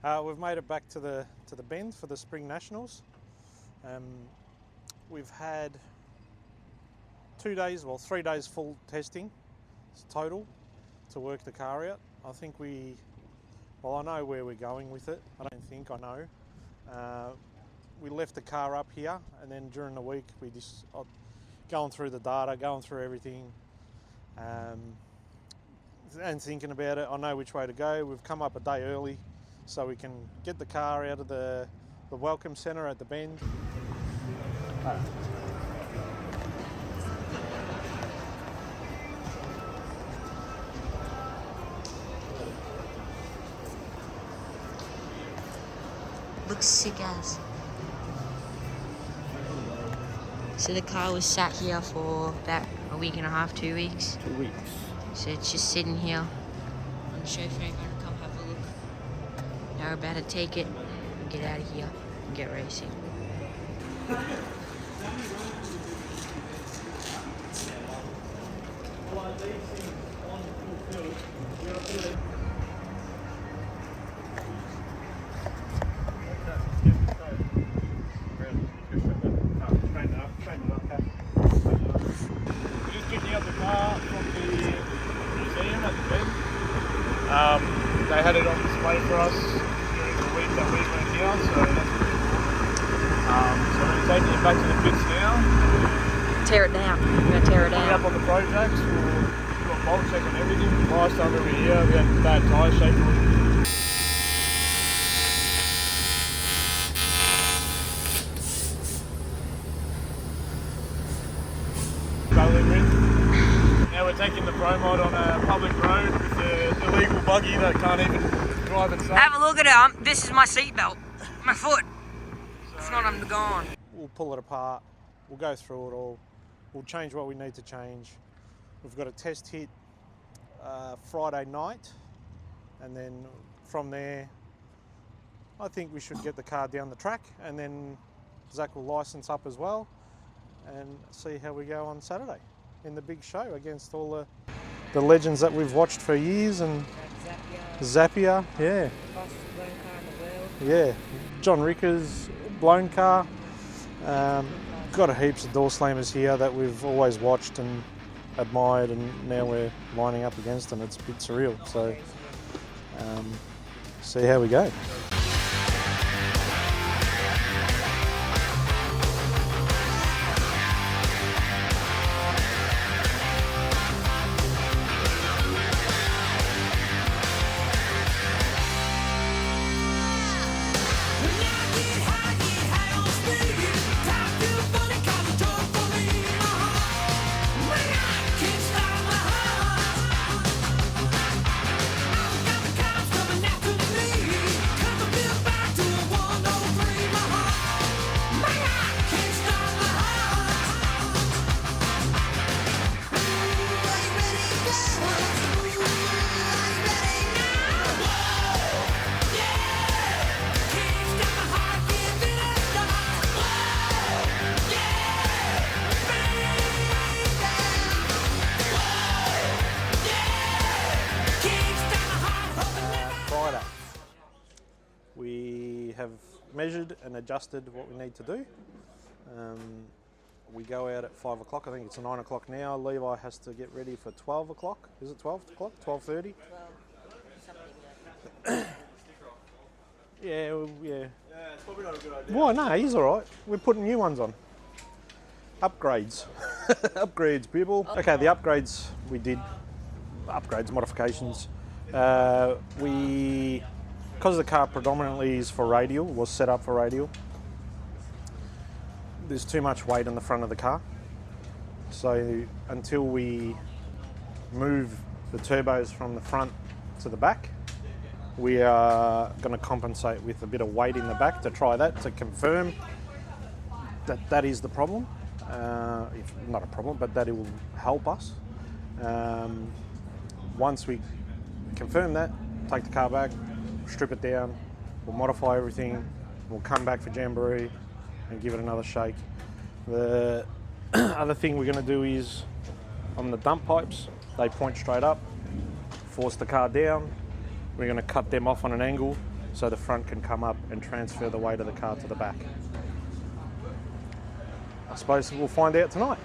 We've made it back to the Bend for the Spring Nationals. We've had 3 days full testing total to work the car out. I think I know where we're going with it. I know. We left the car up here, and then during the week we just going through the data, going through everything, and thinking about it. I know which way to go. We've come up a day early so we can get the car out of the welcome centre at the Bend. Looks sick as. So the car was sat here for about a week and a half, 2 weeks. 2 weeks. So it's just sitting here. And the chauffeur ain't gonna come have a look. Now we're about to take it and get out of here and get racing. They had it on display for us during the week that we weren't here, so that's pretty cool. So we're taking it back to the pits now. Tear it down. We're gonna tear it Put it down. up on the projects. We'll do a bolt check on everything. Last time we were here, we had bad tyre shaking. Now we're taking the Pro Mod on a public road with the illegal buggy that can't even drive itself. Have a look at it. This is my seatbelt. My foot. It's not gone. We'll pull it apart. We'll go through it all. We'll change what we need to change. We've got a test hit Friday night, and then from there, I think we should get the car down the track, and then Zach will license up as well, and see how we go on Saturday in the big show against all the legends that we've watched for years. And Zapier, yeah. Yeah, John Ricker's blown car. Got a heaps of door slammers here that we've always watched and admired, and now we're lining up against them. It's a bit surreal, so see how we go. We have measured and adjusted what we need to do. We go out at 5 o'clock. I think it's 9 o'clock now. Levi has to get ready for 12 o'clock. Is it 12 o'clock? 12:30? Yeah, yeah. It's probably not a good idea. Why? No, he's all right. We're putting new ones on. Upgrades. Upgrades, people. Okay, the upgrades we did. Upgrades, modifications. Because the car predominantly is for radial, was set up for radial, there's too much weight in the front of the car. So until we move the turbos from the front to the back, we are going to compensate with a bit of weight in the back to try that, to confirm that that is the problem. If not a problem, but that it will help us. Once we confirm that, take the car back, strip it down, we'll modify everything, we'll come back for Jamboree and give it another shake. The other thing we're going to do is on the dump pipes, they point straight up, force the car down. We're going to cut them off on an angle so the front can come up and transfer the weight of the car to the back. I suppose we'll find out tonight.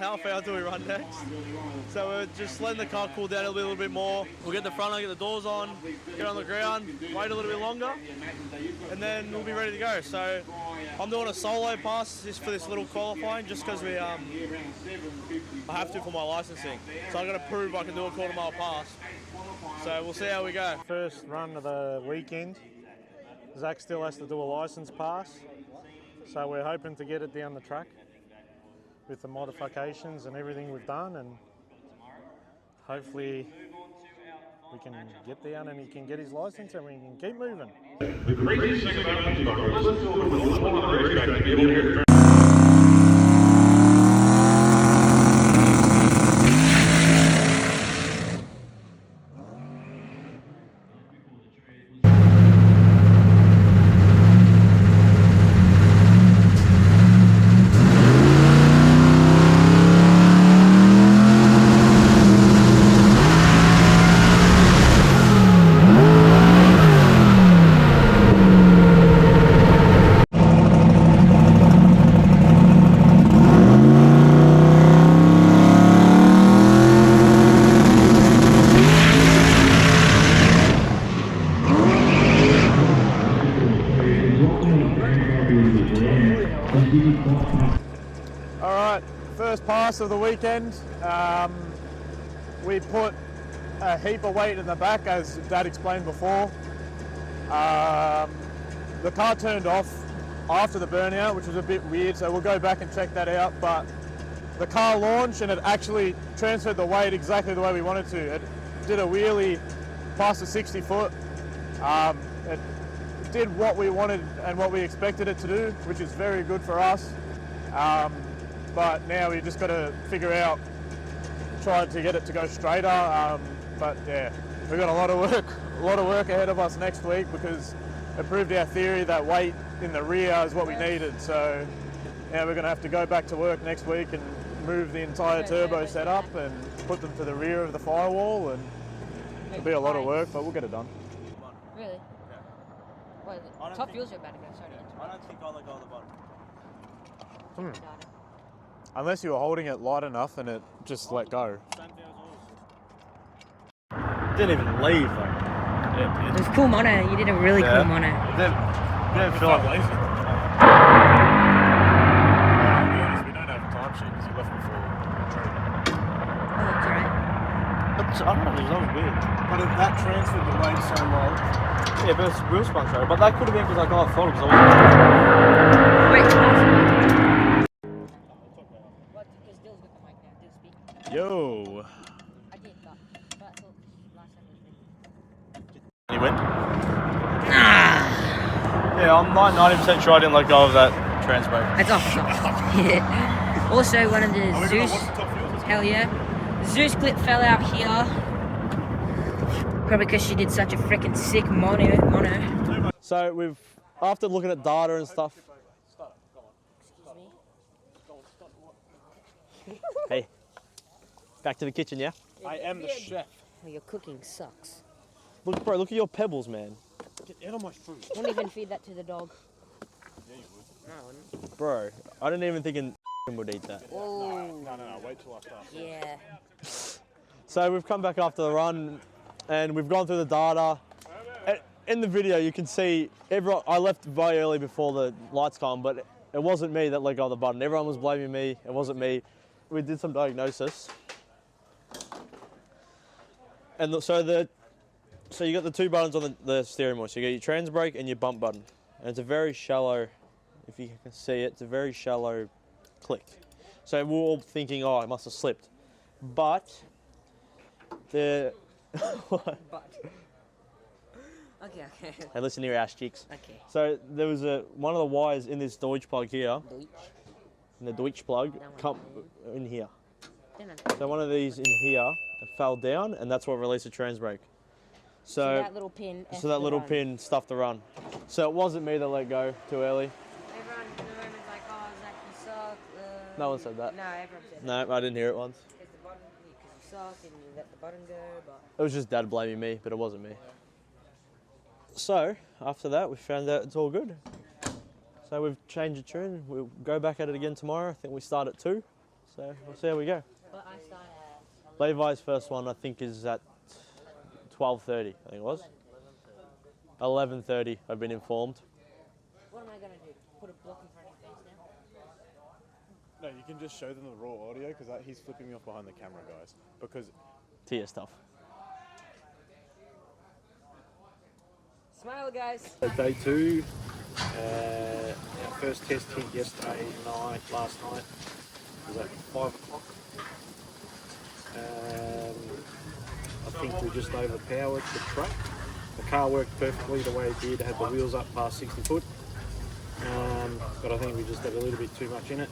Half hour till we run next. So we're just letting the car cool down a little bit more. We'll get the front on, get the doors on, get on the ground, wait a little bit longer, and then we'll be ready to go. So I'm doing a solo pass just for this little qualifying, just because I have to for my licensing. So I've got to prove I can do a quarter-mile pass. So we'll see how we go. First run of the weekend. Zach still has to do a license pass, so we're hoping to get it down the track with the modifications and everything we've done, and hopefully we can get down and he can get his license and we can keep moving. The craziest thing about Chicago is let's go with the one on the racetrack and be able to hear. Alright, first pass of the weekend. We put a heap of weight in the back, as Dad explained before. The car turned off after the burnout, which was a bit weird, so we'll go back and check that out. But the car launched and it actually transferred the weight exactly the way we wanted to. It did a wheelie past the 60 foot. It did what we wanted and what we expected it to do, which is very good for us. But now we just got to figure out, try to get it to go straighter. But yeah, we've got a lot of work ahead of us next week, because it proved our theory that weight in the rear is what we needed. So yeah, we're going to have to go back to work next week and move the entire turbo setup and put them to the rear of the firewall, and it'll be a lot of work, but we'll get it done. Really? Yeah. Well, top fuels are about to go. Sorry. I don't think I'll let go of the bottom. Unless you were holding it light enough and it just let go. Didn't even leave, like. It was cool mono. You did a really cool mono. Didn't feel like lazy. We don't have a time sheet because you left before training. Oh, that's alright. I don't know, that was weird. But that transferred the weight so well. Yeah, but it's real spun show. But that could have been because I got throttle because I wasn't. Wait, pass. What? Because Dill's got the mic now. Dill's speaking. Yo. I did, but I thought last time was me. You win? Yeah, I'm like 90% sure I didn't let go of that trans brake. It's off. Yeah. Also, one of the Zeus. Hell yeah. The Zeus clip fell out here. Probably because she did such a freaking sick mono. So we've, after looking at data and stuff. Hey, back to the kitchen, yeah? I am the chef. Well, your cooking sucks. Look, bro, look at your pebbles, man. Get out of my food. Won't even feed that to the dog. Yeah, you would. No, I wouldn't. Bro, I didn't even think an would eat that. Oh. No, wait till I start. Yeah. So we've come back after the run and we've gone through the data. In the video you can see I left very early before the lights come, but it wasn't me that let go of the button. Everyone was blaming me, it wasn't me. We did some diagnosis. And so the So you got the 2 buttons on the steering wheel. So you got your trans brake and your bump button. And it's a very shallow, if you can see it, it's a very shallow click. So we're all thinking, oh, it must have slipped. But the... Okay. Hey, listen here, ass cheeks. Okay. So there was one of the wires in this Deutsch plug here, in the Deutsch plug, come in here. So one of these in here fell down, and that's what released the trans brake. So that little pin. So that little pin stuffed the run. So it wasn't me that let go too early. Everyone in the room is like, oh, Zach, you suck. No one said that. No, everyone said that. No, I didn't hear it once. Because you suck and you let the button go, but... It was just Dad blaming me, but it wasn't me. So, after that, we found out it's all good. So we've changed the tune. We'll go back at it again tomorrow. I think we start at 2. So we'll see how we go. But I start at... Levi's first one, I think, is at 12:30, I think it was. 11:30, I've been informed. What am I going to do? Put a block in front of your face now? No, you can just show them the raw audio because he's flipping me off behind the camera, guys. Because Tia stuff. Smile, guys. Day 2, our first test hit yesterday night, last night, was at 5 o'clock. I think we just overpowered the truck. The car worked perfectly the way it did, had the wheels up past 60 foot. But I think we just had a little bit too much in it.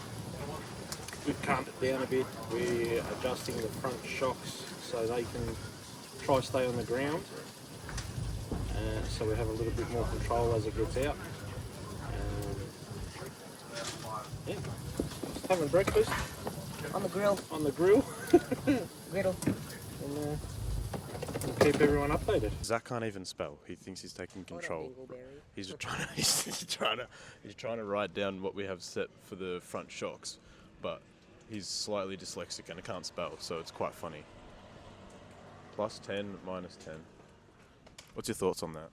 We've calmed it down a bit. We're adjusting the front shocks so they can try stay on the ground. So we have a little bit more control as it gets out. Yeah, just having breakfast On the grill. on the grill. Griddle. And keep everyone updated. Zach can't even spell. He thinks he's taking control. He's just trying to he's trying to write down what we have set for the front shocks, but he's slightly dyslexic and can't spell, so it's quite funny. Plus 10, minus 10. What's your thoughts on that?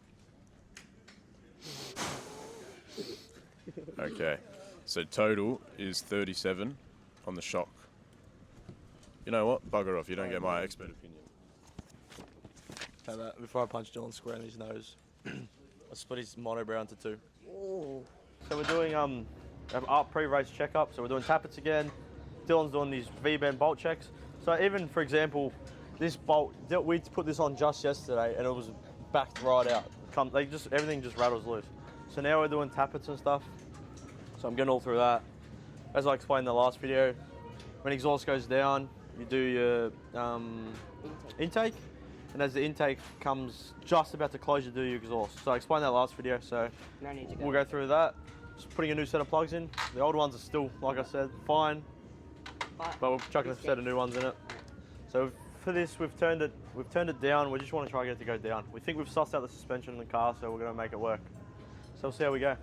Okay, so total is 37 on the shock. You know what? Bugger off. You don't get my expert opinion. Before I punch Dylan square in his nose, I split his monobrow into 2. Ooh. So we're doing our pre-race checkup. So we're doing tappets again. Dylan's doing these V-bend bolt checks. So even, for example, this bolt, we put this on just yesterday and it was backed right out. Everything just rattles loose. So now we're doing tappets and stuff. So I'm getting all through that. As I explained in the last video, when exhaust goes down, you do your intake. And as the intake comes just about to close, you do your exhaust. So I explained that last video, so No need to go. we'll go through that. Just putting a new set of plugs in. The old ones are still, like I said, fine, but we're chucking a set of new ones in it. So for this, we've turned it down. We just want to try and get it to go down. We think we've sussed out the suspension in the car, so we're going to make it work. So we'll see how we go.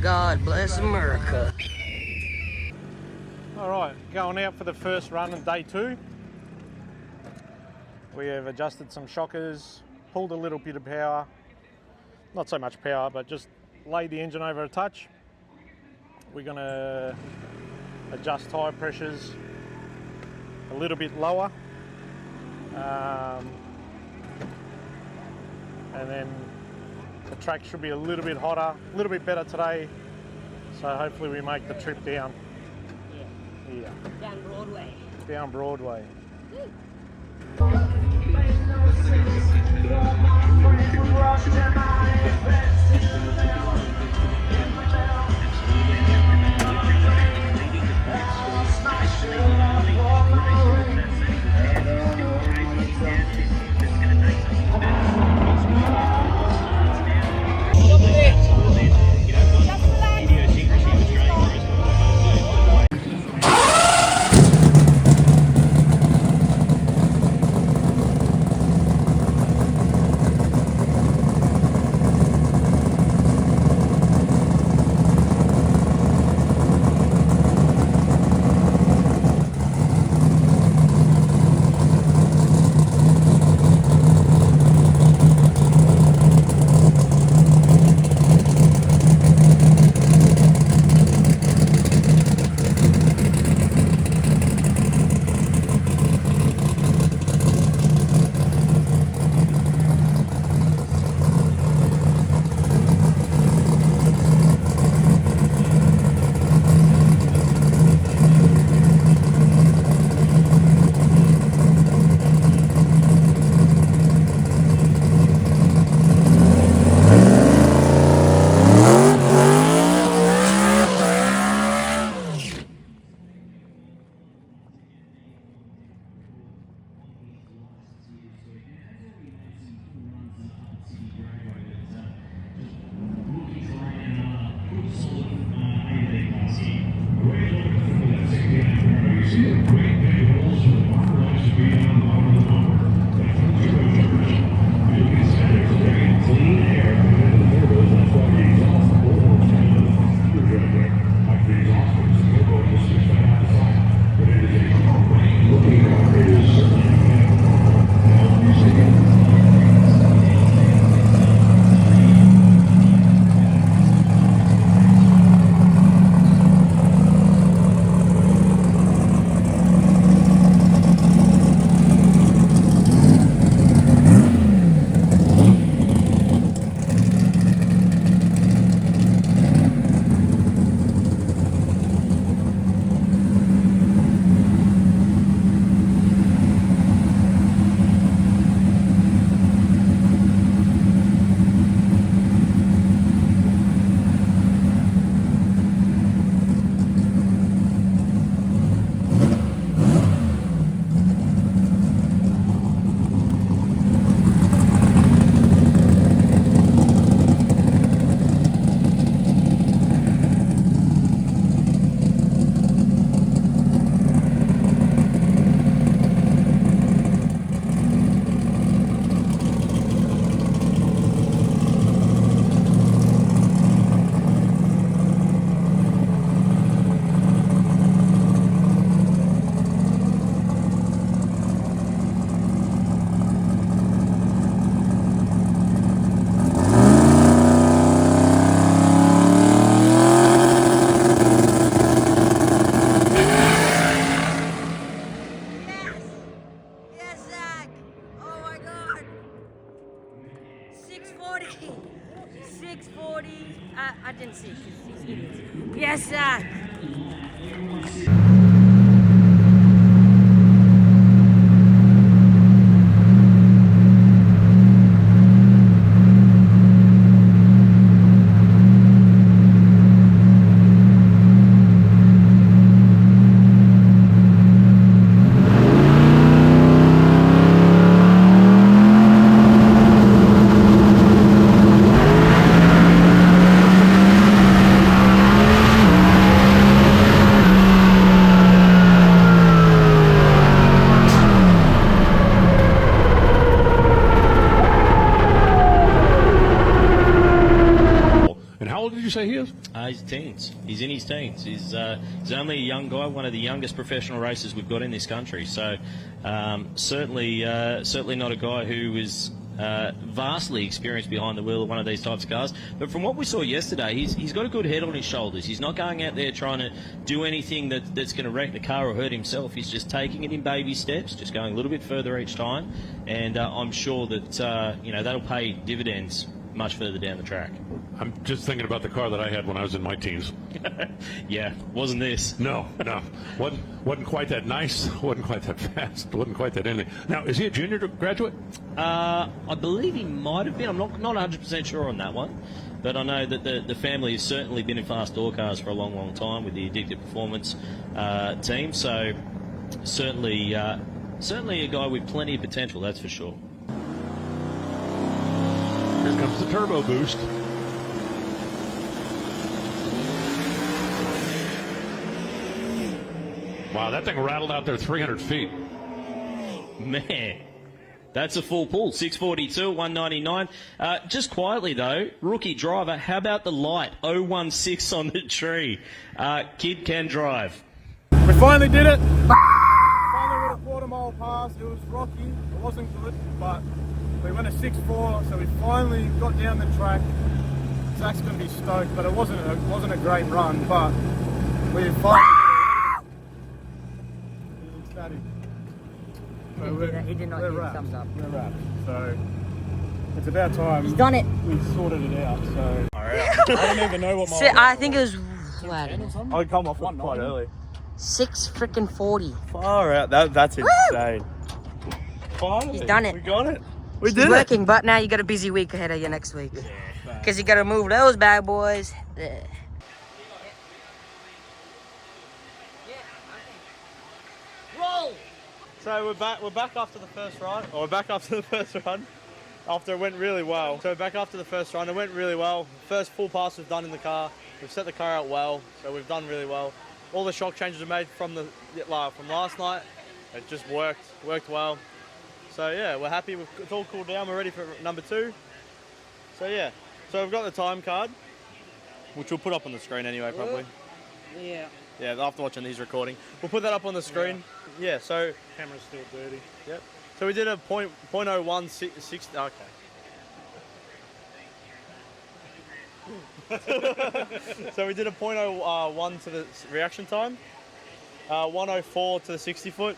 God bless America. All right, going out for the first run on day 2. We have adjusted some shockers, pulled a little bit of power, not so much power, but just laid the engine over a touch. We're going to adjust tyre pressures a little bit lower, and then the track should be a little bit hotter, a little bit better today, so hopefully we make the trip down. Yeah. Down Broadway. Down Broadway. I didn't see it because these idiots. Yes, Zach! you say he is? He's teens. He's in his teens. He's only a young guy, one of the youngest professional racers we've got in this country. So certainly not a guy who is vastly experienced behind the wheel of one of these types of cars. But from what we saw yesterday, he's got a good head on his shoulders. He's not going out there trying to do anything that's going to wreck the car or hurt himself. He's just taking it in baby steps, just going a little bit further each time. And I'm sure that that'll pay dividends much further down the track. I'm just thinking about the car that I had when I was in my teens. Yeah, wasn't this? No. Wasn't quite that nice, wasn't quite that fast, wasn't quite that anything. Now, is he a junior graduate? I believe he might have been. I'm not 100% sure on that one. But I know that the family has certainly been in fast door cars for a long, long time with the Addictive Performance team. So certainly a guy with plenty of potential, that's for sure. Here comes the turbo boost. Wow, that thing rattled out there 300 feet. Man, that's a full pull. 642 at 199. Just quietly, though, rookie driver, how about the light? 016 on the tree. Kid can drive. We finally did it. Finally with a quarter-mile pass. It was rocky. It wasn't good, but we went a 6.4, so we finally got down the track. Zach's going to be stoked, but it wasn't a great run, but we finally did it. So he did not give a thumbs up. We're wrapped. So it's about time. He's done it. We sorted it out. So I don't even know what I think it was I come off quite early. 6 freaking 40. Far out. That's insane. Finally, He's done it. We got it. We He's did it. working, but now you got a busy week ahead of you next week. Because you got to move those bad boys. Yeah. Roll. So we're back after the first run. Or we're back after the first run. After it went really well. So back after the first run, it went really well. First full pass we've done in the car. We've set the car out well, so we've done really well. All the shock changes were made from last night. It just worked well. So yeah, we're happy. It's all cooled down. We're ready for number 2. So yeah, so we've got the time card, which we'll put up on the screen anyway, probably. Yeah. Yeah, after watching these recording, we'll put that up on the screen. Yeah. So camera's still dirty. Yep. So we did a .016. Okay. So we did a .01 to the reaction time, 104 to the 60 foot,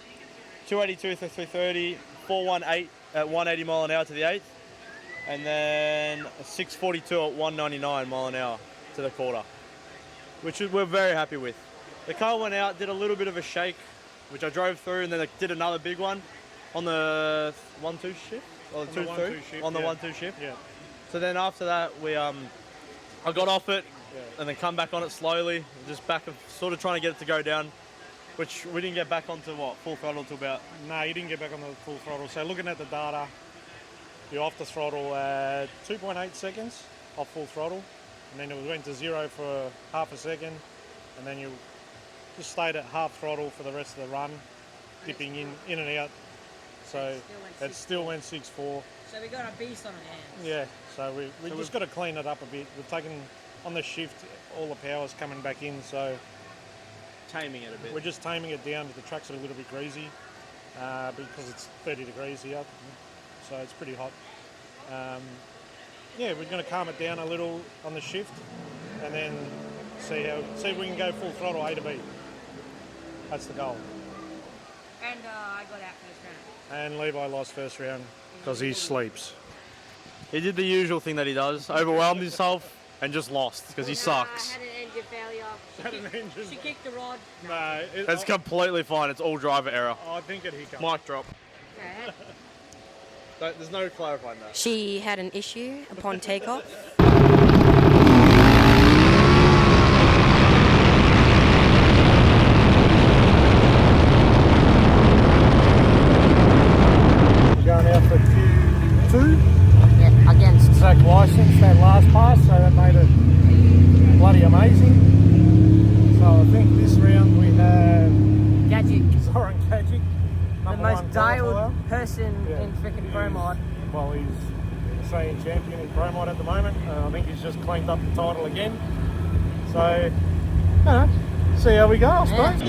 282 to 330, 418 at 180 mile an hour to the 8th, and then 642 at 199 mile an hour to the quarter, which we're very happy with. The car went out, did a little bit of a shake, which I drove through, and then did another big one on the 1-2 shift, or the 2-2 on the 1-2 shift. Yeah. So then after that, I got off it, and then come back on it slowly, just back of sort of trying to get it to go down, which we didn't get back onto full throttle till about. No, you didn't get back on the full throttle. So looking at the data, you're off the throttle at 2.8 seconds off full throttle, and then it went to 0 for half a second, and then you just stayed at half throttle for the rest of the run, dipping in and out. So it still went 6.4. So we got a beast on our hands. Yeah, so we just got to clean it up a bit. We've taken on the shift, all the power's coming back in, so Taming it a bit. we're just taming it down. The track's a little bit greasy because it's 30 degrees here, so it's pretty hot. Yeah, we're going to calm it down a little on the shift, and then see if we can go full throttle A to B. That's the goal. And I got out first round. And Levi lost first round because he sleeps. He did the usual thing that he does, overwhelmed himself and just lost because he sucks. I had an engine failure. She kicked the rod. No, It's completely fine. It's all driver error. I think it hiccups. Mic drop. Okay. There's no clarifying that. She had an issue upon takeoff. We're going out for Q2. Yeah, against. Zach licensed that last pass, so that made it bloody amazing. So I think this round we have Gadget. Zoran Kajic, The most dialed person in freaking Pro Mod. Well, he's Australian champion in Pro Mod at the moment. I think he's just claimed up the title again. So, see how we go, I suppose.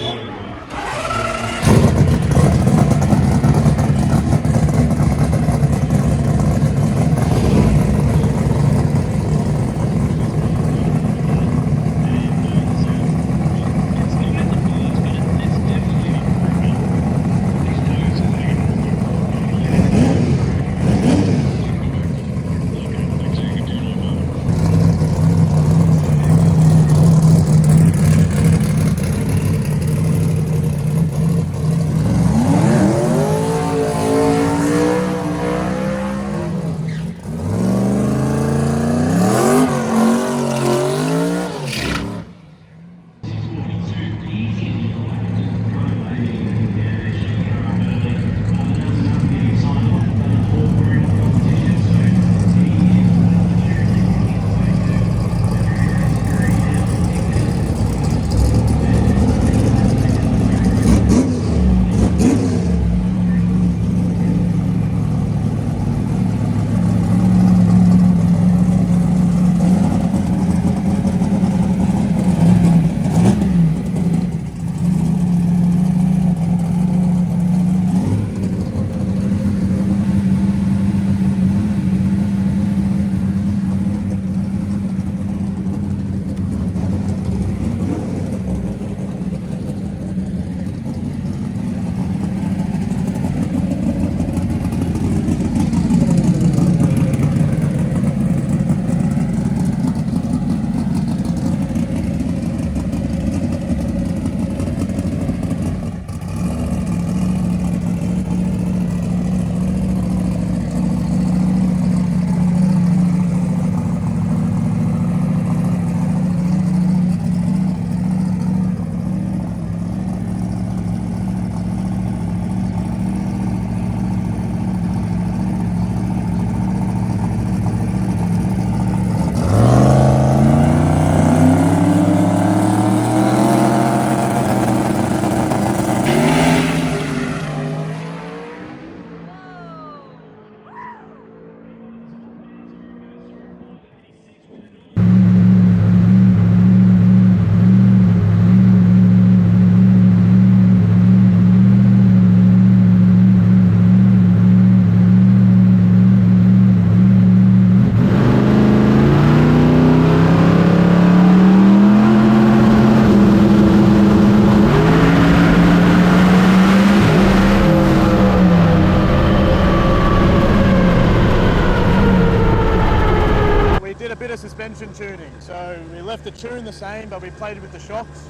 Suspension tuning, so we left the tune the same, but we played it with the shocks,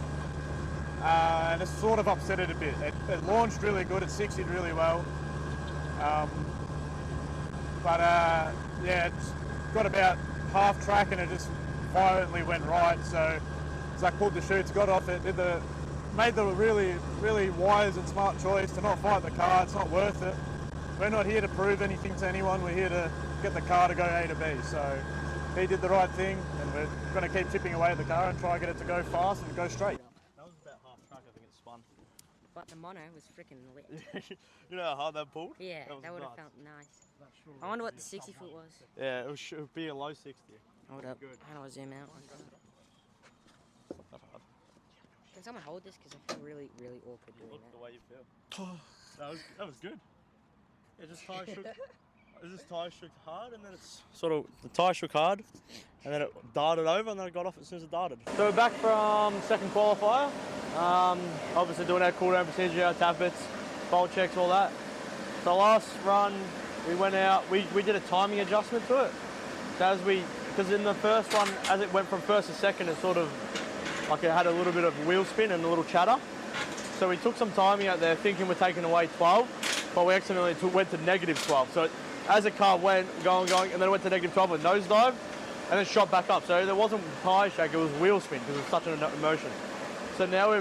and it sort of upset it a bit. It launched really good, it 60'd really well, yeah, it's got about half track and it just violently went right. So Zach pulled the chutes, got off it, made the really wise and smart choice to not fight the car. It's not worth it. We're not here to prove anything to anyone. We're here to get the car to go A to B. So he did the right thing, and we're going to keep chipping away at the car and try and get it to go fast and go straight. That was about half track, I think it spun. But the mono was freaking lit. You know how hard that pulled? Yeah, that would have felt nice. I wonder what the 60 foot was. Yeah, it would be a low 60. Hold up. How do I zoom out? Not hard. Can someone hold this? Because I feel really awkward doing Look that. the way you feel. That was good. Yeah, just tire shook. This tire shook hard, and then it's sort of the tire shook hard, and then it darted over, and then it got off as soon as it darted. So we're back from second qualifier. Obviously doing our cool down procedure, our tappets, bolt checks, all that. So last run we went out. We did a timing adjustment to it. So because in the first one, as it went from first to second, it sort of like it had a little bit of wheel spin and a little chatter. So we took some timing out there, thinking we're taking away 12, but we accidentally went to -12. So as the car went, going, and then it went to -12 and nosedive, and then shot back up. So there wasn't tyre shake, it was wheel spin because it was such an emotion. So now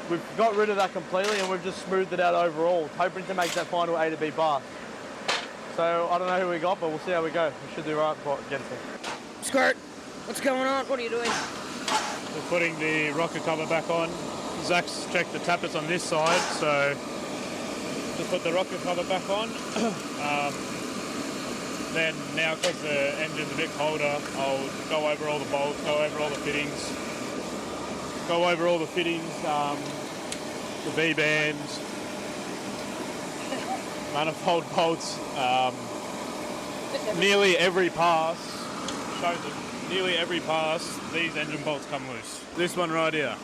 we've got rid of that completely, and we've just smoothed it out overall, hoping to make that final A to B pass. So I don't know who we got, but we'll see how we go. We should do right against them. Skirt, what's going on? What are you doing? We're putting the rocker cover back on. Zach's checked the tappets on this side, so just put the rocker cover back on. Then now, because the engine's a bit colder, I'll go over all the bolts, go over all the fittings, the V-bands, manifold bolts. Nearly every pass, shows it, nearly every pass, these engine bolts come loose. This one right here.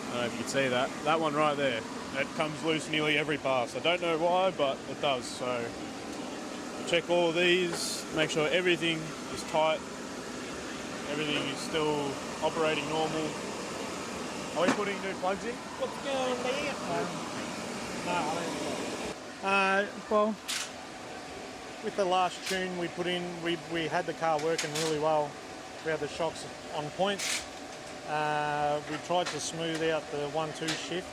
I don't know if you can see that. That one right there. It comes loose nearly every pass. I don't know why, but it does. So check all of these, make sure everything is tight, everything is still operating normal. Are we putting new plugs in? What's going there? Well, with the last tune we put in, we had the car working really well. We had the shocks on point. We tried to smooth out the 1-2 shift,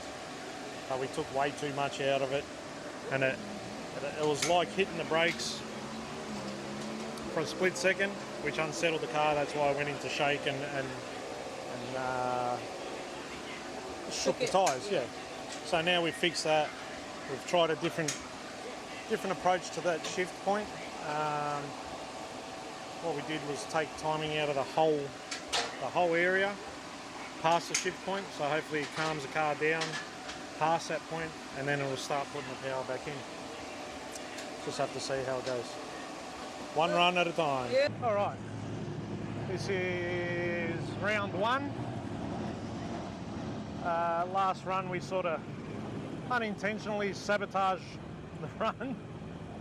but we took way too much out of it, and it was like hitting the brakes for a split second, which unsettled the car. That's why I went into shake and shook the tyres. Yeah. So now we've fixed that. We've tried a different approach to that shift point. What we did was take timing out of the whole area past the shift point, so hopefully it calms the car down past that point, and then it will start putting the power back in. Just have to see how it goes. One run at a time. Yeah. All right, this is round 1. Last run we sort of unintentionally sabotaged the run.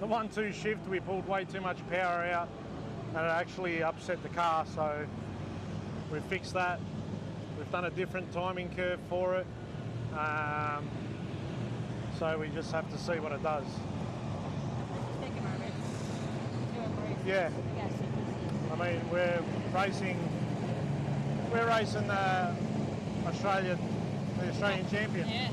The 1-2 shift, we pulled way too much power out and it actually upset the car, so we fixed that. We've done a different timing curve for it, so we just have to see what it does. Yeah, I mean we're racing the Australian champion. Yeah.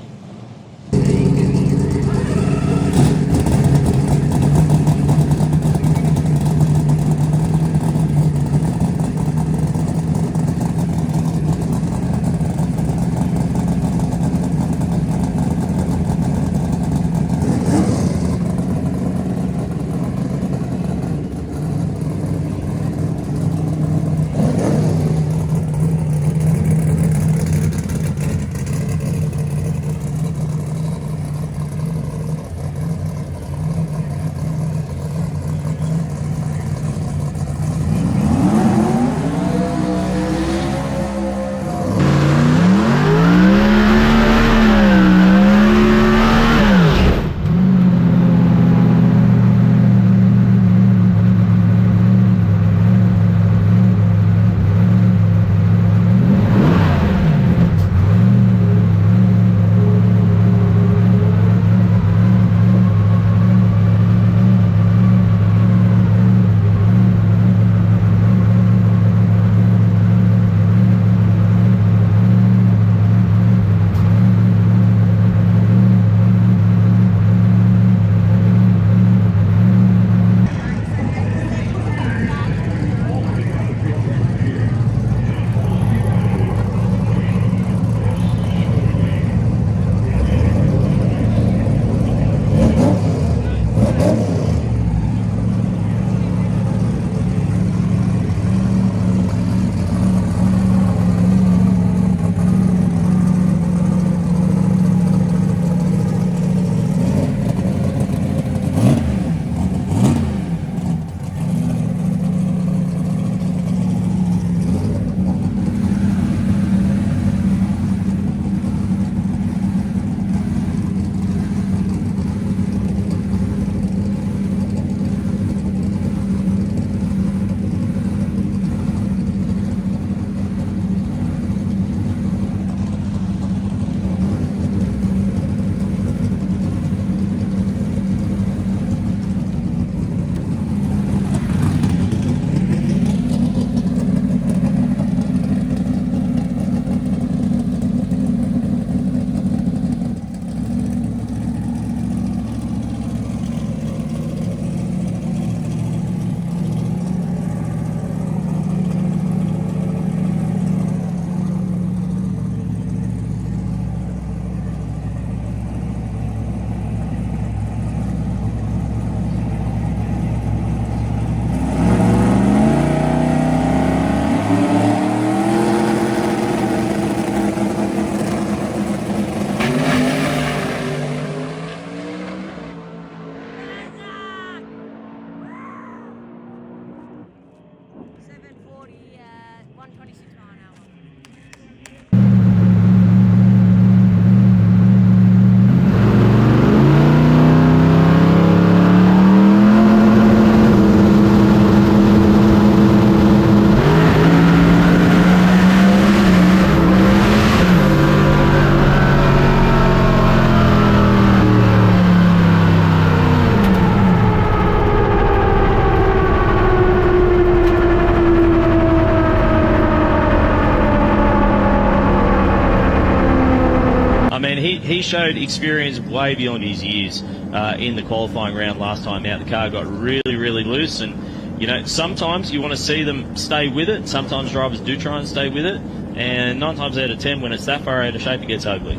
showed experience way beyond his years in the qualifying round last time out. The car got really, really loose, and you know, sometimes you want to see them stay with it. Sometimes drivers do try and stay with it, and 9 times out of 10, when it's that far out of shape, it gets ugly.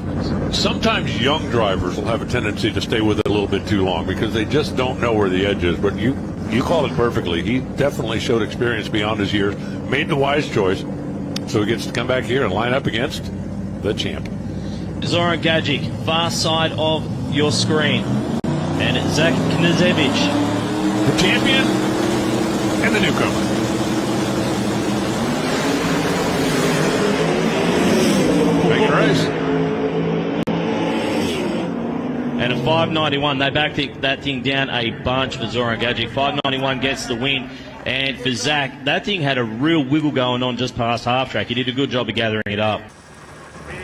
Sometimes young drivers will have a tendency to stay with it a little bit too long because they just don't know where the edge is. But you called it perfectly. He definitely showed experience beyond his years, made the wise choice, so he gets to come back here and line up against the champ. Zoran Gajic, far side of your screen, and Zach Knezevich, The champion and the newcomer. Make the race. and a 591. They backed that thing down a bunch for Zoran Gajic. 591 gets the win. And for Zach, that thing had a real wiggle going on just past half track. He did a good job of gathering it up. We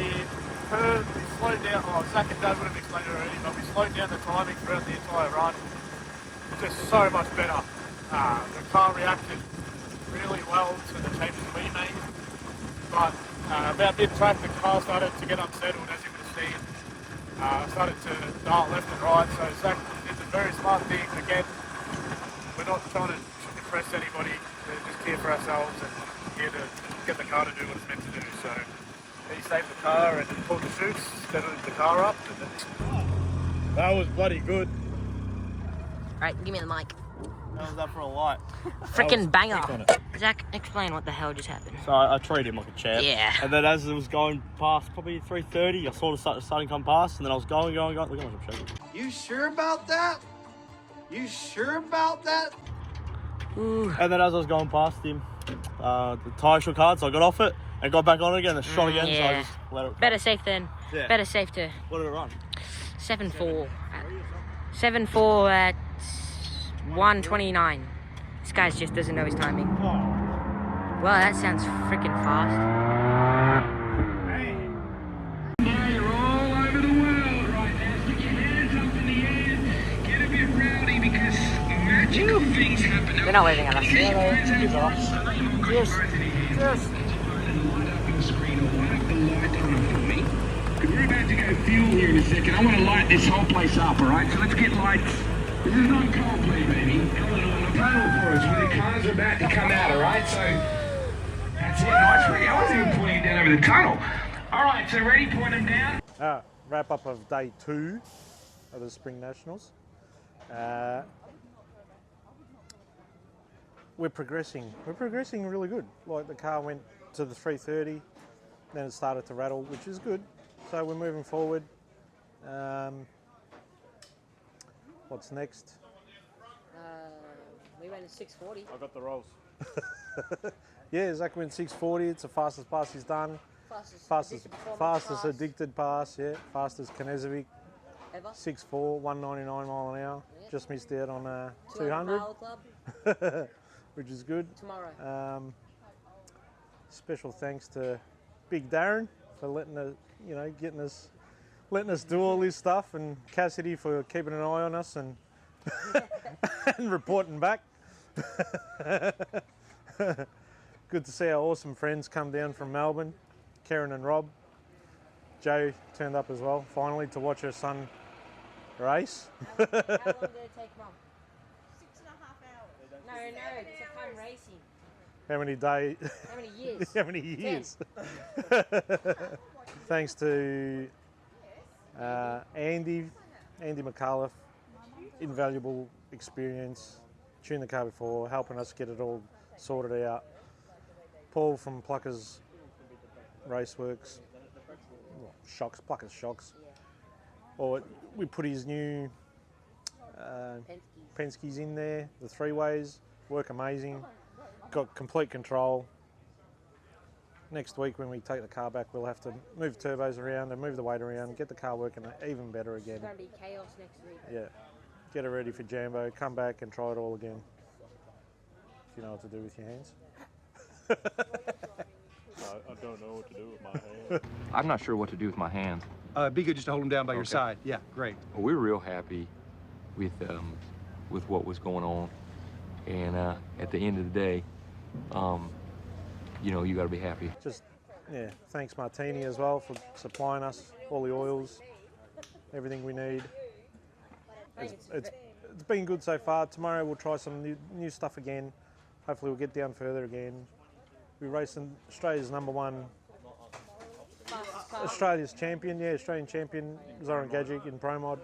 slowed down, Zach and Dad would have explained it already, but we slowed down the timing throughout the entire run. Just so much better. The car reacted really well to the changes we made, but about mid-track the car started to get unsettled, as you would have seen. Started to dart left and right, so Zach did the very smart thing. Again, we're not trying to impress anybody, we're just here for ourselves and here to get the car to do what it's meant to do. So he saved the car and pulled the chutes, steadied the car up. And then... That was bloody good. Right, give me the mic. That was that for a light. Freaking banger. Zach, explain what the hell just happened. So I treated him like a champ. Yeah. And then as it was going past probably 3:30, I saw the starting to come past, and then I was going. Look how much I'm shaking. You sure about that? You sure about that? Ooh. And then as I was going past him, the tyre shook hard, so I got off it and got back on it again and shot again, so I just let it run. Better safe than. Yeah. Better safe to. What did it run? 7.4. 7.4 at 1:29. This guy just doesn't know his timing. Well, that sounds freaking fast. Now you're all over the world right now. Stick your hands up in the air. Get a bit rowdy because magical things happen. They're not waving at us. Cheers. We're about to go fuel here in a second. I want to light this whole place up, all right? So let's get lights. This is not Coldplay, baby. Ellen on the panel for us when the cars are about to come out, all right? So that's it. Nice. I wasn't even pointing down over the tunnel. All right, so ready? Point them down. Wrap up of day 2 of the Spring Nationals. We're progressing. We're progressing really good. Like the car went to the 330, then it started to rattle, which is good. So we're moving forward. What's next? We went at 6:40. I got the rolls. Yeah, Zach went 6:40. It's the fastest pass he's done. Fastest addicted pass, yeah. Fastest Knezovic. Ever? 6.4, 199 mile an hour. Yep. Just missed out on 200 200, mile club which is good. tomorrow. Special thanks to Big Darren for letting us do all this stuff, and Cassidy for keeping an eye on us and and reporting back. Good to see our awesome friends come down from Melbourne, Karen and Rob. Joe turned up as well, finally, to watch her son race. How long did it take, Mum? 6.5 hours. No, to come racing. How many days? How many years? How many years? Thanks to Andy McAuliffe, invaluable experience, tuned the car before, helping us get it all sorted out. Paul from Pluckers Raceworks, Pluckers Shocks. Or we put his new Penske's in there, the 3-ways, work amazing, got complete control. Next week when we take the car back, we'll have to move turbos around and move the weight around, get the car working even better again. It's going to be chaos next week. Yeah, get it ready for Jambo, come back and try it all again. If you know what to do with your hands. I don't know what to do with my hands. I'm not sure what to do with my hands. Be good just to hold them down by your side. Yeah, great. Well, we're real happy with what was going on, and at the end of the day, you know, you got to be happy. Just, yeah, thanks Martini as well for supplying us all the oils. everything we need. It's been good so far. Tomorrow we'll try some new stuff again. Hopefully we'll get down further again. We're racing Australia's #1, Australia's champion, Australian champion, Zoran Gajic in Pro Mod.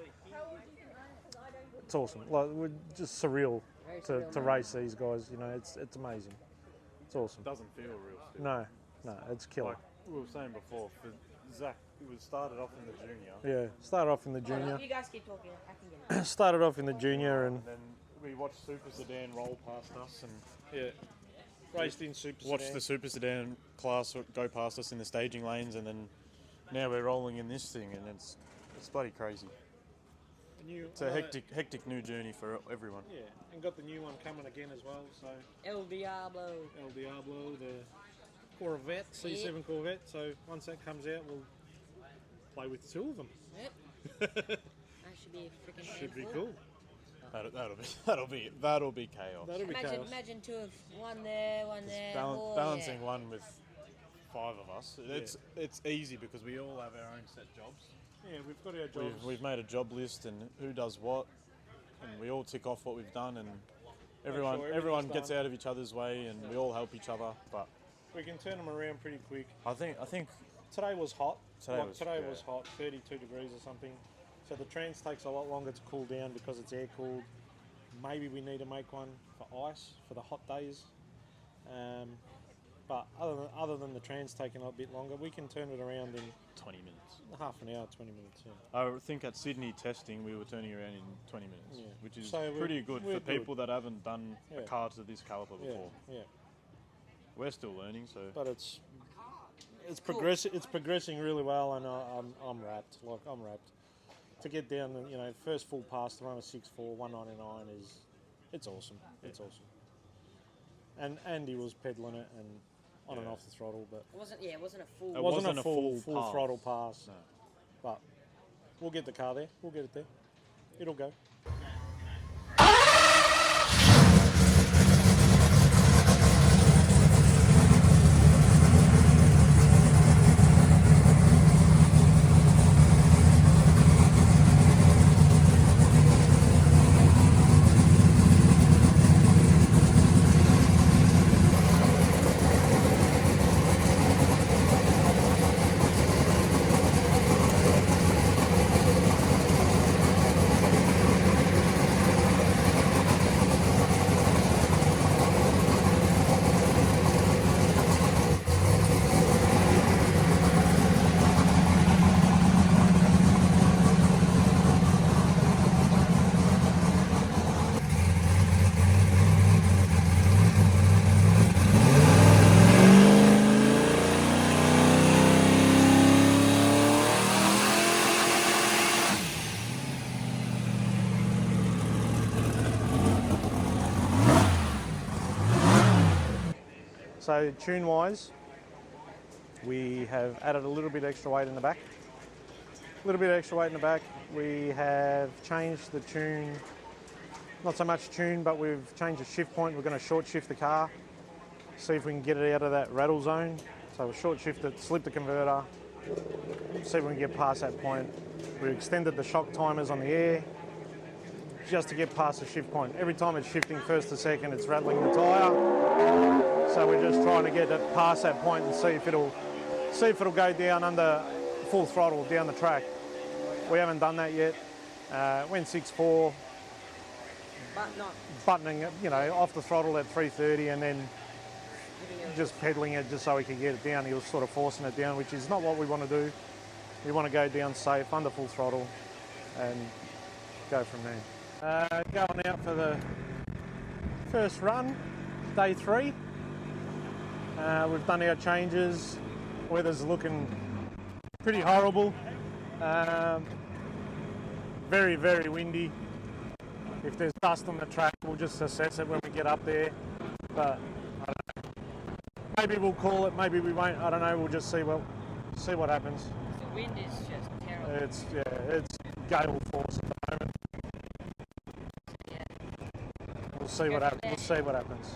It's awesome. Like, we're just surreal to race these guys. You know, it's amazing. It's awesome. It doesn't feel real still. No, it's killer. Like we were saying before, for Zach, it was started off in the junior. Yeah, started off in the junior. You guys keep talking. I can get it. Started off in the junior and then we watched Super Sedan roll past us and raced in Super watched Sedan. the Super Sedan class go past us in the staging lanes, and then now we're rolling in this thing, and it's bloody crazy. It's a hectic new journey for everyone. Yeah, and got the new one coming again as well. So El Diablo. The Corvette, C7 Corvette. So once that comes out, we'll play with 2 of them. Yep. That should be a freaking Should be handful. cool. That'll be chaos. That'll be chaos. Imagine 2 of one there, one there. Balancing one with 5 of us. It's easy because we all have our own set jobs. Yeah, we've got our jobs. We've made a job list and who does what, and we all tick off what we've done, and everyone gets out of each other's way, and we all help each other. But we can turn them around pretty quick. I think Today was hot. Today was was hot, 32 degrees or something. So the trans takes a lot longer to cool down because it's air cooled. Maybe we need to make one for ice for the hot days. But other than the trans taking a bit longer, we can turn it around in 20 minutes. Half an hour, 20 minutes. Yeah. I think at Sydney testing we were turning around in 20 minutes, which is So pretty good for good. people that haven't done a car to this caliper before. Yeah. We're still learning, so. But it's progressing. It's progressing really well, and I'm wrapped. Like, I'm wrapped. To get down, first full pass to run a 6.4 199 it's awesome. It's awesome. And Andy was pedaling it and on and off the throttle, but It wasn't a full. it wasn't a full pass. throttle pass. No. But we'll get the car there. We'll get it there. It'll go. So tune-wise, we have added a little bit extra weight in the back. We have changed the tune, not so much tune, but we've changed the shift point. We're going to short shift the car, see if we can get it out of that rattle zone. So we'll short shift it, slip the converter, see if we can get past that point. We extended the shock timers on the air just to get past the shift point. Every time it's shifting first to second, it's rattling the tyre. So we're just trying to get it past that point and see if it'll go down under full throttle down the track. We haven't done that yet. Went 6.4, buttoning it, off the throttle at 330, and then just pedaling it just so we can get it down. He was sort of forcing it down, which is not what we want to do. We want to go down safe, under full throttle, and go from there. Going out for the first run, day 3. We've done our changes. Weather's looking pretty horrible. Very, very windy. If there's dust on the track, we'll just assess it when we get up there. But I don't know. Maybe we'll call it, maybe we won't. I don't know. We'll just see what happens. The wind is just terrible. It's gale force at the moment. Yeah. We'll see what happens. We'll see what happens.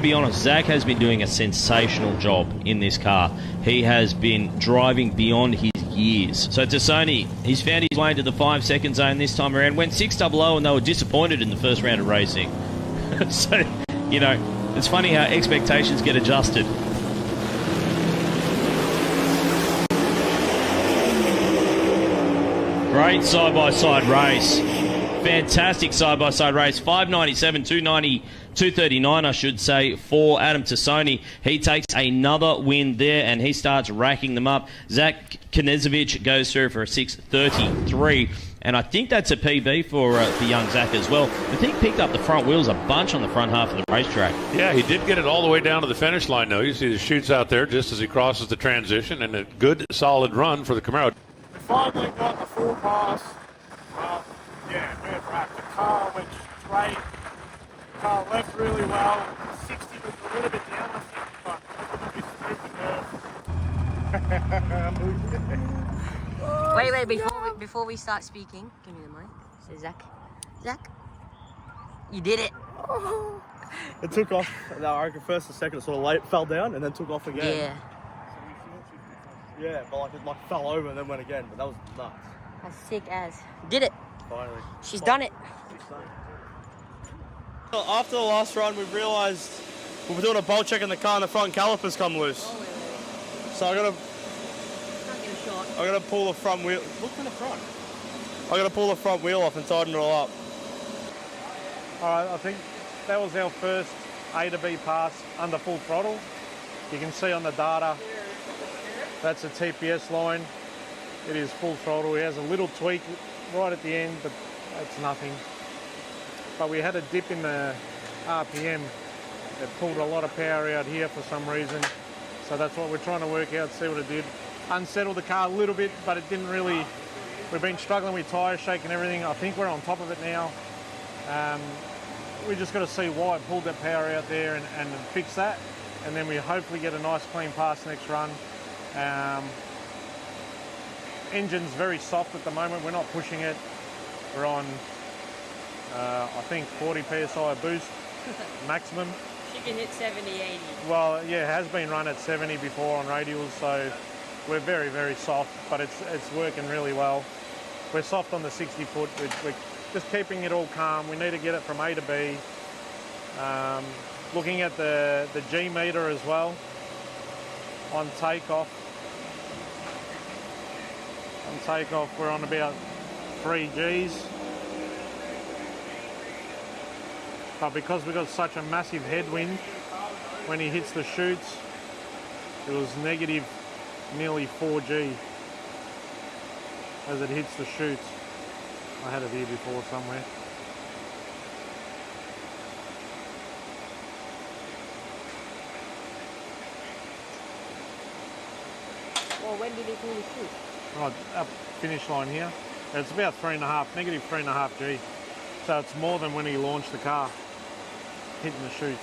be honest, Zach has been doing a sensational job in this car. He has been driving beyond his years. So Tassoni, he's found his way into the 5 second zone this time around. Went 600 and they were disappointed in the first round of racing. So, you know, it's funny how expectations get adjusted. Great side-by-side race. Fantastic side-by-side race. 597, 290, 239, I should say, for Adam Tassoni. He takes another win there, and he starts racking them up. Zach Knezovic goes through for a 6:33, and I think that's a PB for young Zach as well. I think he picked up the front wheels a bunch on the front half of the racetrack. Yeah, he did get it all the way down to the finish line, though. You see the chutes out there just as he crosses the transition, and a good, solid run for the Camaro. We finally got the full pass. Yeah, we're wrapped. The car went straight. The car left really well. 60 was a little bit down, I think, but we Wait, before we start speaking, give me the mic. Say Zach, you did it. It took off. No, I reckon first and second it sort of fell down and then took off again. Yeah. Yeah, but it fell over and then went again. But that was nuts. That's sick as. Did it. Finally. She's done it. After the last run, we realised we were doing a bolt check in the car and the front calipers come loose. So I gotta pull the front wheel. Look from the front. I gotta pull the front wheel off and tighten it all up. Alright, I think that was our first A to B pass under full throttle. You can see on the data, that's a TPS line. It is full throttle. He has a little tweak right at the end, but that's nothing. But we had a dip in the RPM that pulled a lot of power out here for some reason. So that's what we're trying to work out, see what it did. Unsettled the car a little bit, but it didn't really, we've been struggling with tyre shake and everything. I think we're on top of it now. We just got to see why it pulled that power out there and fix that. And then we hopefully get a nice clean pass next run. Engine's very soft at the moment. We're not pushing it. We're on, I think, 40 PSI boost maximum. She can hit 70, 80. Well, yeah, it has been run at 70 before on radials, so we're very, very soft, but it's working really well. We're soft on the 60 foot. We're just keeping it all calm. We need to get it from A to B. Looking at the G meter as well on takeoff. On takeoff, we're on about 3 Gs. But because we've got such a massive headwind, when he hits the chutes, it was negative nearly 4G as it hits the chutes. I had it here before somewhere. Well, when did he pull the chute? Oh, up finish line here. It's about negative 3.5 G. So it's more than when he launched the car, hitting the chutes.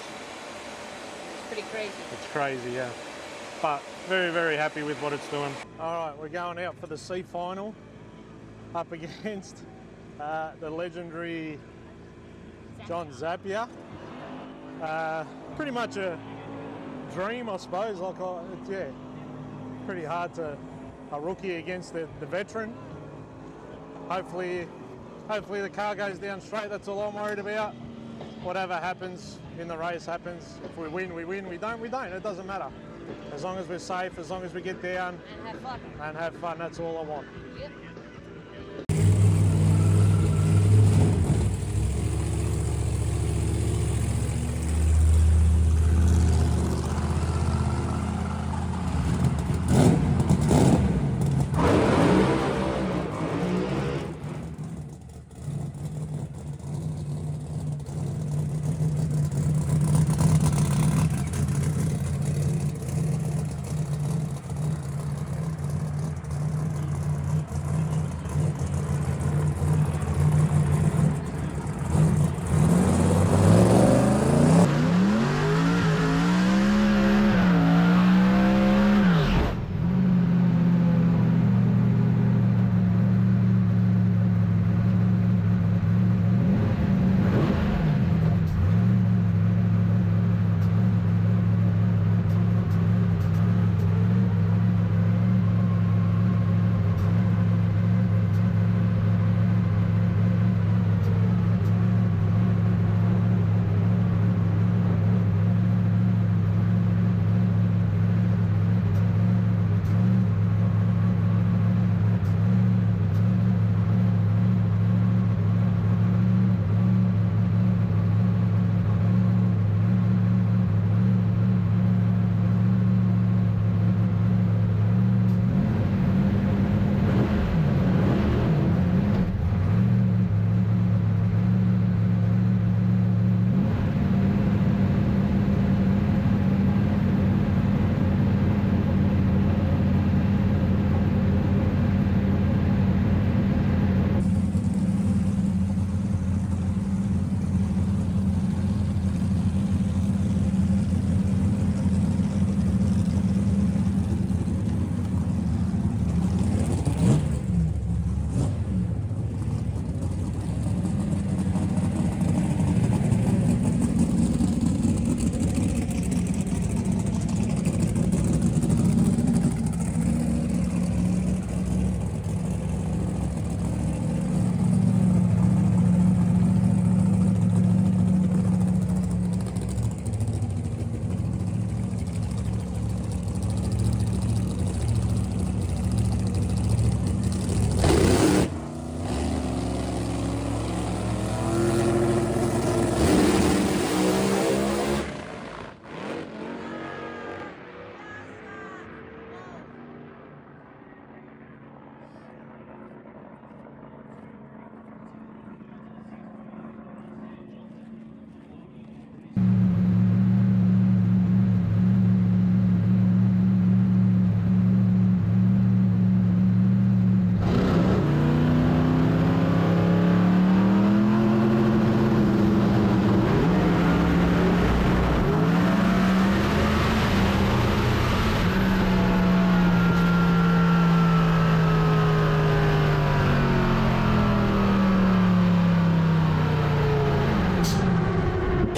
It's pretty crazy. It's crazy, yeah. But very, very happy with what it's doing. All right, we're going out for the C final, up against the legendary John Zappia. Pretty much a dream, I suppose. Yeah, pretty hard to a rookie against the veteran. Hopefully the car goes down straight. That's all I'm worried about. Whatever happens in the race happens. If we win, we win. We don't, we don't. It doesn't matter. As long as we're safe, as long as we get down and have fun, that's all I want. Yep.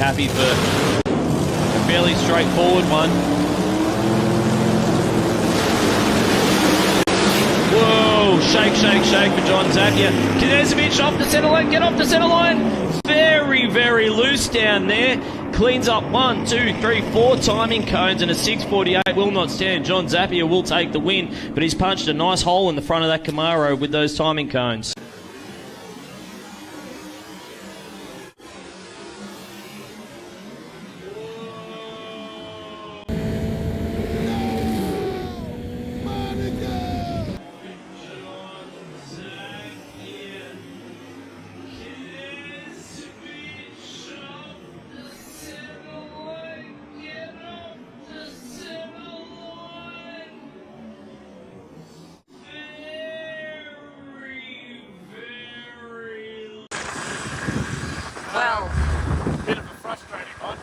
happy for a fairly straightforward one. Whoa, shake, shake, shake for John Zapier. Knezovic off the centre line, get off the centre line. Very, very loose down there. Cleans up 1, 2, 3, 4 timing cones, and a 6:48 will not stand. John Zapier will take the win, but he's punched a nice hole in the front of that Camaro with those timing cones. Well, Bit of a frustrating one.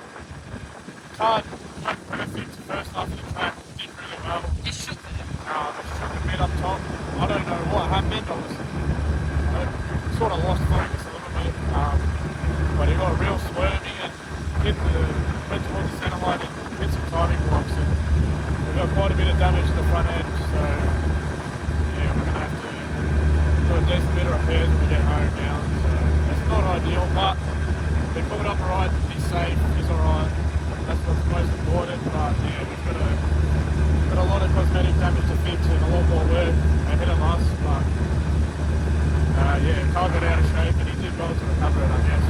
Car went perfect first half of the track, did really well. it shook there. Just took a bit up top. I don't know what happened. I sort of lost focus a little bit. But he got real swerving and went towards the centre line and hit some timing blocks. And we got quite a bit of damage to the front end. So yeah, we're going to have to do a decent bit of repairs when we get home now. So it's not ideal, but we pulled up alright. He's safe. He's alright. That's what's most important. But yeah, we've got a lot of cosmetic damage to fix and a lot more work ahead of us. But yeah, car got out of shape and he did well to recover it, I guess.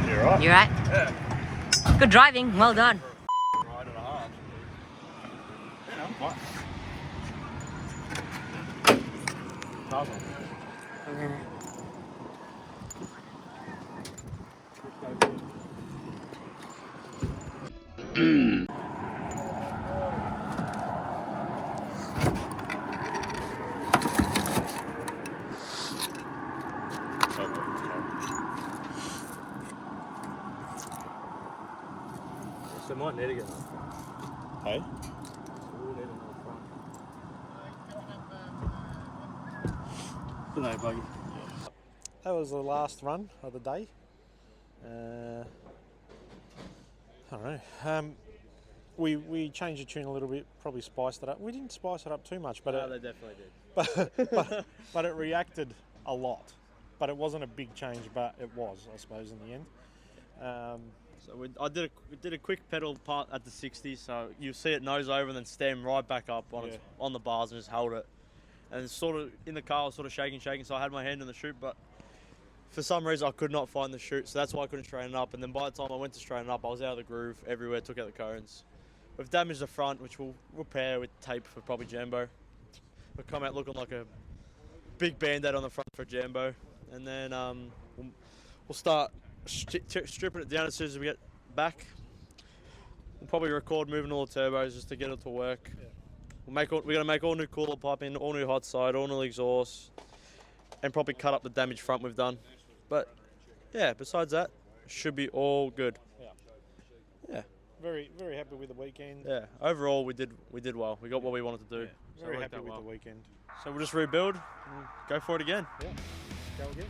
You're right. You right? Yeah. Good driving. Well done. Ride and a half. Yeah, I'm fine. Car's on. So might need to get Hey? Good buggy. That was the last run of the day. I don't know. We changed the tune a little bit, probably spiced it up. We didn't spice it up too much, but No, they definitely did. but it reacted a lot. But it wasn't a big change, but it was, I suppose, in the end. So we did a quick pedal part at the 60, so you see it nose over and then stand right back up on the bars and just held it. And it's sort of in the car, I was sort of shaking, so I had my hand in the chute, but for some reason I could not find the chute, so that's why I couldn't straighten it up. And then by the time I went to straighten it up, I was out of the groove everywhere, took out the cones. We've damaged the front, which we'll repair with tape for probably Jambo. We'll come out looking like a big band-aid on the front for Jambo. And then we'll start stripping it down as soon as we get back. We'll probably record moving all the turbos just to get it to work. Yeah. We're going to make all new cooler piping, all new hot side, all new exhaust, and probably cut up the damaged front we've done. But yeah, besides that, should be all good. Yeah. Very, very happy with the weekend. Yeah. Overall, we did well. We got what we wanted to do. Yeah, very happy with the weekend. So we'll just rebuild and go for it again. Yeah. Go again.